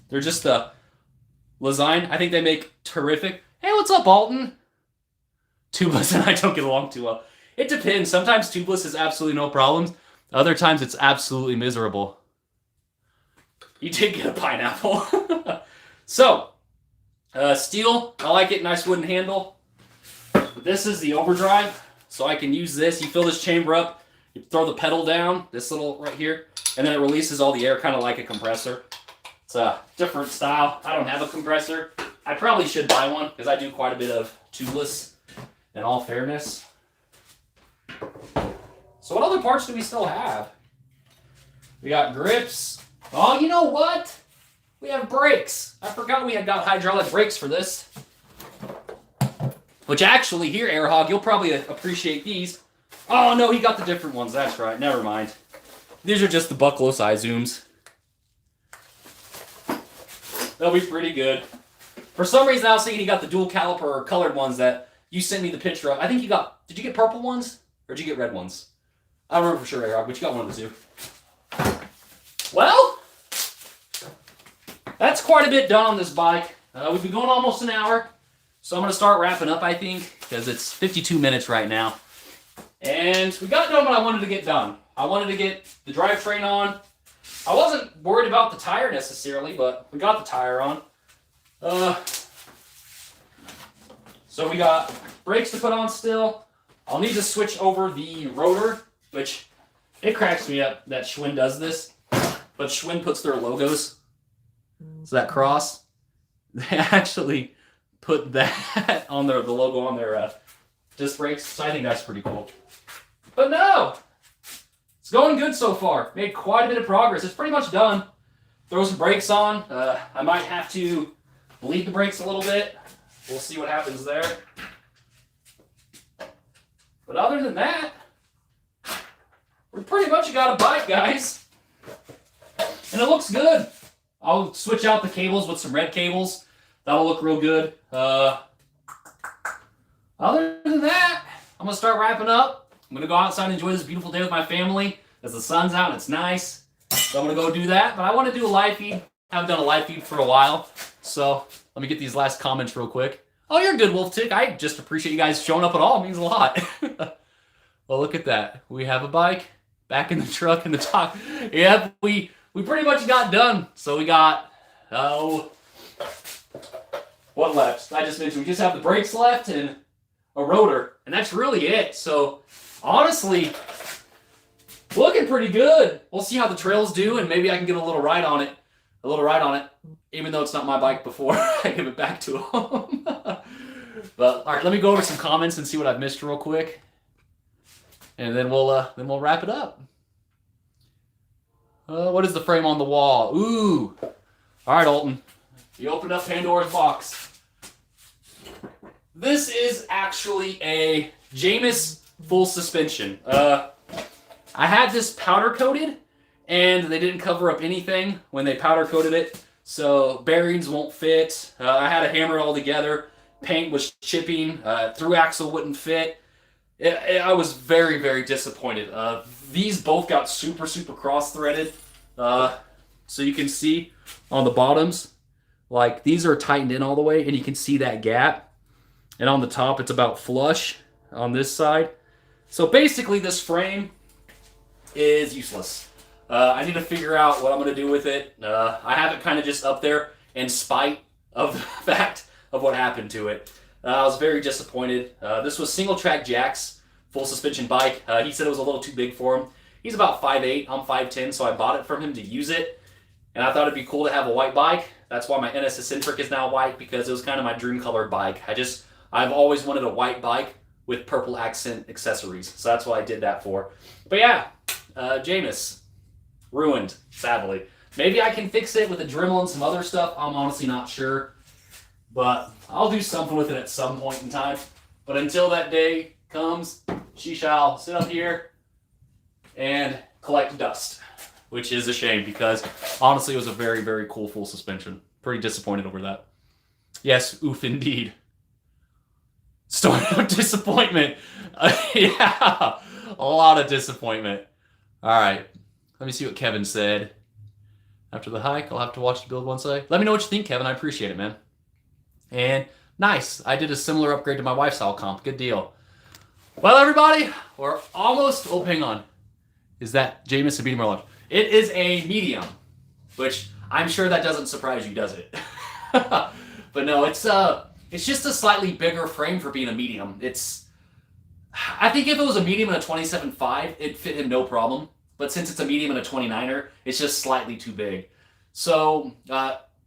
they're just the Lezyne. I think they make terrific. Hey, what's up, Alton? Tubeless and I don't get along too well. It depends. Sometimes tubeless is absolutely no problems. Other times it's absolutely miserable. You did get a pineapple. So, steel, I like it. Nice wooden handle. This is the overdrive, so I can use this. You fill this chamber up, you throw the pedal down, this little right here, and then it releases all the air, kind of like a compressor. It's a different style. I don't have a compressor. I probably should buy one because I do quite a bit of tubeless, in all fairness. So what other parts do we still have? We got grips. Oh, you know what? We have brakes. I forgot we had got hydraulic brakes for this. Which actually, here, Air Hog, you'll probably appreciate these. Oh, no, he got the different ones. That's right. Never mind. These are just the Bucklow size zooms. They'll be pretty good. For some reason, I was thinking he got the dual caliper or colored ones that you sent me the picture of. I think you got... Did you get purple ones? Or did you get red ones? I don't remember for sure, Air Hog, but you got one of the two. Well, that's quite a bit done on this bike. We've been going almost an hour. So I'm going to start wrapping up, I think, because it's 52 minutes right now. And we got done what I wanted to get done. I wanted to get the drivetrain on. I wasn't worried about the tire necessarily, but we got the tire on. So we got brakes to put on still. I'll need to switch over the rotor, which it cracks me up that Schwinn does this. But Schwinn puts their logos. So that cross, they actually put that on the logo on their disc brakes. So I think that's pretty cool. But no, it's going good so far. Made quite a bit of progress. It's pretty much done. Throw some brakes on. I might have to bleed the brakes a little bit. We'll see what happens there. But other than that, we pretty much got a bike, guys. And it looks good. I'll switch out the cables with some red cables. That'll look real good. Other than that, I'm going to start wrapping up. I'm going to go outside and enjoy this beautiful day with my family as the sun's out and it's nice. So I'm going to go do that. But I want to do a live feed. I haven't done a live feed for a while. So let me get these last comments real quick. Oh, you're good, Wolf Tick. I just appreciate you guys showing up at all. It means a lot. Well, look at that. We have a bike back in the truck in the top. Yep, we pretty much got done. So we got, what left? I just mentioned we just have the brakes left and a rotor. And that's really it. So honestly, looking pretty good. We'll see how the trails do and maybe I can get a little ride on it. Even though it's not my bike before I give it back to him. But all right, let me go over some comments and see what I've missed real quick. And then we'll wrap it up. What is the frame on the wall? Ooh. All right, Alton. You opened up Pandora's box. This is actually a Jamis full suspension. I had this powder coated, and they didn't cover up anything when they powder coated it, so bearings won't fit. I had to hammer it all together. Paint was chipping. Through axle wouldn't fit. I was very, very disappointed. These both got super, super cross-threaded. So you can see on the bottoms, like these are tightened in all the way, and you can see that gap. And on the top, it's about flush on this side. So basically, this frame is useless. I need to figure out what I'm going to do with it. I have it kind of just up there in spite of the fact of what happened to it. I was very disappointed. This was single track Jack's full suspension bike. He said it was a little too big for him. He's about 5'8", I'm 5'10", so I bought it from him to use it. And I thought it'd be cool to have a white bike. That's why my NS Eccentric is now white, because it was kind of my dream colored bike. I've always wanted a white bike with purple accent accessories. So that's what I did that for. But yeah, Jameis, ruined, sadly. Maybe I can fix it with a Dremel and some other stuff. I'm honestly not sure. But I'll do something with it at some point in time. But until that day comes, she shall sit up here and collect dust. Which is a shame, because honestly it was a very, very cool full suspension. Pretty disappointed over that. Yes, oof indeed. Story of disappointment. Yeah, a lot of disappointment. All right, let me see what Kevin said. After the hike, I'll have to watch the build once Let me know what you think, Kevin. I appreciate it, man. And nice, I did a similar upgrade to my lifestyle comp. Good deal. Well, everybody, we're almost. Oh, hang on. Is that Jameis a medium or large? It is a medium, which I'm sure that doesn't surprise you, does it? But no, it's just a slightly bigger frame for being a medium. I think if it was a medium and a 27.5, it'd fit him no problem. But since it's a medium and a 29er, it's just slightly too big. So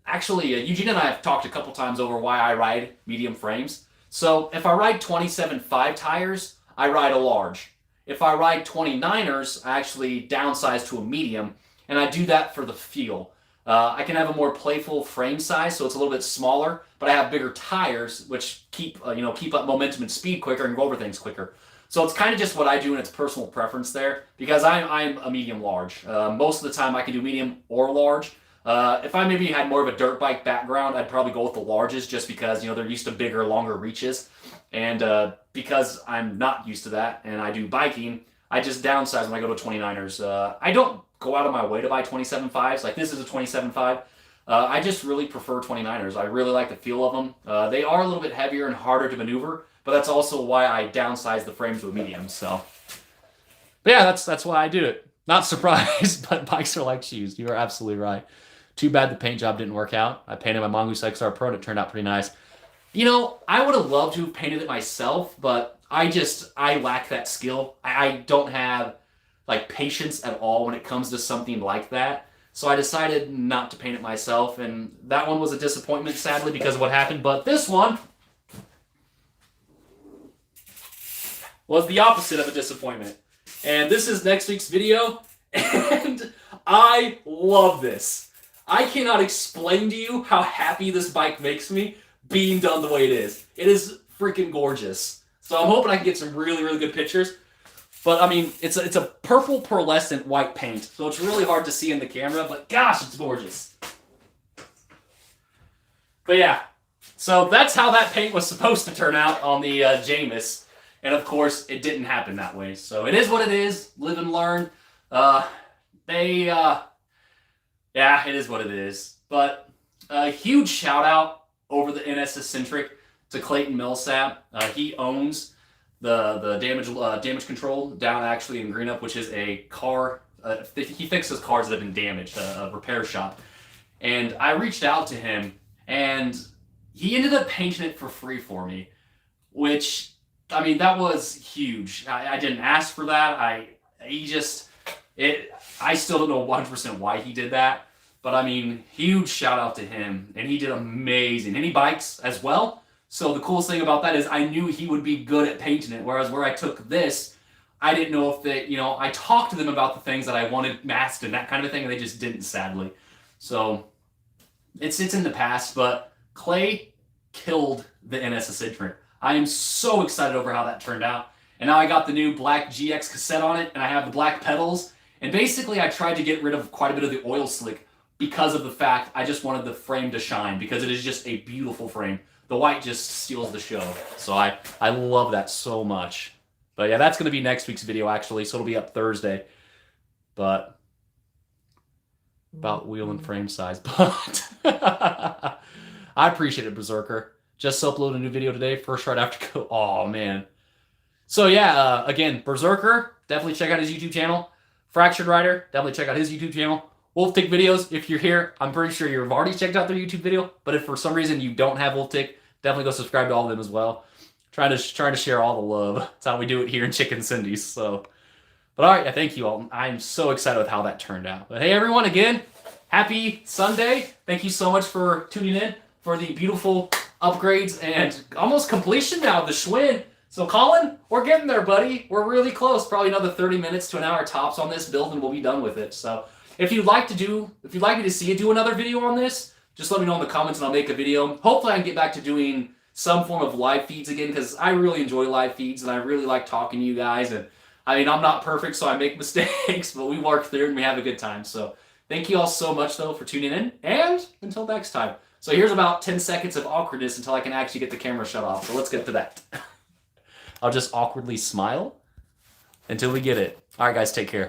actually, Eugene and I have talked a couple times over why I ride medium frames. So if I ride 27.5 tires, I ride a large. If I ride 29ers, I actually downsize to a medium, and I do that for the feel. I can have a more playful frame size, so it's a little bit smaller, but I have bigger tires, which keep up momentum and speed quicker and go over things quicker. So it's kind of just what I do, and it's personal preference there, because I'm a medium large. Most of the time I can do medium or large. If I maybe had more of a dirt bike background, I'd probably go with the larges, just because they're used to bigger, longer reaches. And because I'm not used to that and I do biking, I just downsize when I go to 29ers. I don't go out of my way to buy 27.5s. Like this is a 27.5. I just really prefer 29ers. I really like the feel of them. They are a little bit heavier and harder to maneuver, but that's also why I downsize the frame to a medium. So, but yeah, that's why I do it. Not surprised, but bikes are like shoes. You are absolutely right. Too bad the paint job didn't work out. I painted my Mongoose XR Pro and it turned out pretty nice. I would have loved to have painted it myself, but I lack that skill. I don't have patience at all when it comes to something like that. So I decided not to paint it myself, and that one was a disappointment, sadly, because of what happened. But this one was the opposite of a disappointment. And this is next week's video, and I love this. I cannot explain to you how happy this bike makes me being done the way it is. It is freaking gorgeous. So I'm hoping I can get some really, really good pictures. But I mean, it's a purple pearlescent white paint, so it's really hard to see in the camera, but gosh, it's gorgeous. But yeah, so that's how that paint was supposed to turn out on the Jameis. And of course, it didn't happen that way. So it is what it is. Live and learn. Yeah, it is what it is. But a huge shout out over the NS Eccentric to Clayton Millsap. He owns the damage control down actually in Greenup, which is a car. He fixes cars that have been damaged, a repair shop. And I reached out to him, and he ended up painting it for free for me, which, I mean, that was huge. I didn't ask for that. I still don't know 100% why he did that. But I mean, huge shout out to him, and he did amazing. And he bikes as well. So the coolest thing about that is I knew he would be good at painting it. Whereas where I took this, I didn't know if they, I talked to them about the things that I wanted masked and that kind of thing, and they just didn't, sadly. So it's in the past, but Clay killed the NS Eccentric. I am so excited over how that turned out. And now I got the new black GX cassette on it, and I have the black pedals. And basically I tried to get rid of quite a bit of the oil slick because of the fact I just wanted the frame to shine, because it is just a beautiful frame. The white just steals the show. So I love that so much. But yeah, that's going to be next week's video, actually, so it'll be up Thursday. But about wheel and frame size, but I appreciate it, Berserker. Just uploaded a new video today, first right after go. Oh, man. So, yeah, again, Berserker, definitely check out his YouTube channel. Fractured Rider, definitely check out his YouTube channel. Wolf Tick Videos, if you're here, I'm pretty sure you've already checked out their YouTube video, but if for some reason you don't have Wolf Tick, definitely go subscribe to all of them as well. Trying to share all the love. That's how we do it here in Chicken Cindy's, so. But all right, thank you all. I'm so excited with how that turned out. But hey, everyone, again, happy Sunday. Thank you so much for tuning in for the beautiful upgrades and almost completion now of the Schwinn. So, Colin, we're getting there, buddy. We're really close. Probably another 30 minutes to an hour tops on this build, and we'll be done with it. So, if you'd like me to see you do another video on this, just let me know in the comments, and I'll make a video. Hopefully, I can get back to doing some form of live feeds again, because I really enjoy live feeds, and I really like talking to you guys. And I mean, I'm not perfect, so I make mistakes, but we work through and we have a good time. So thank you all so much, though, for tuning in, and until next time. So here's about 10 seconds of awkwardness until I can actually get the camera shut off. So let's get to that. I'll just awkwardly smile until we get it. All right, guys, take care.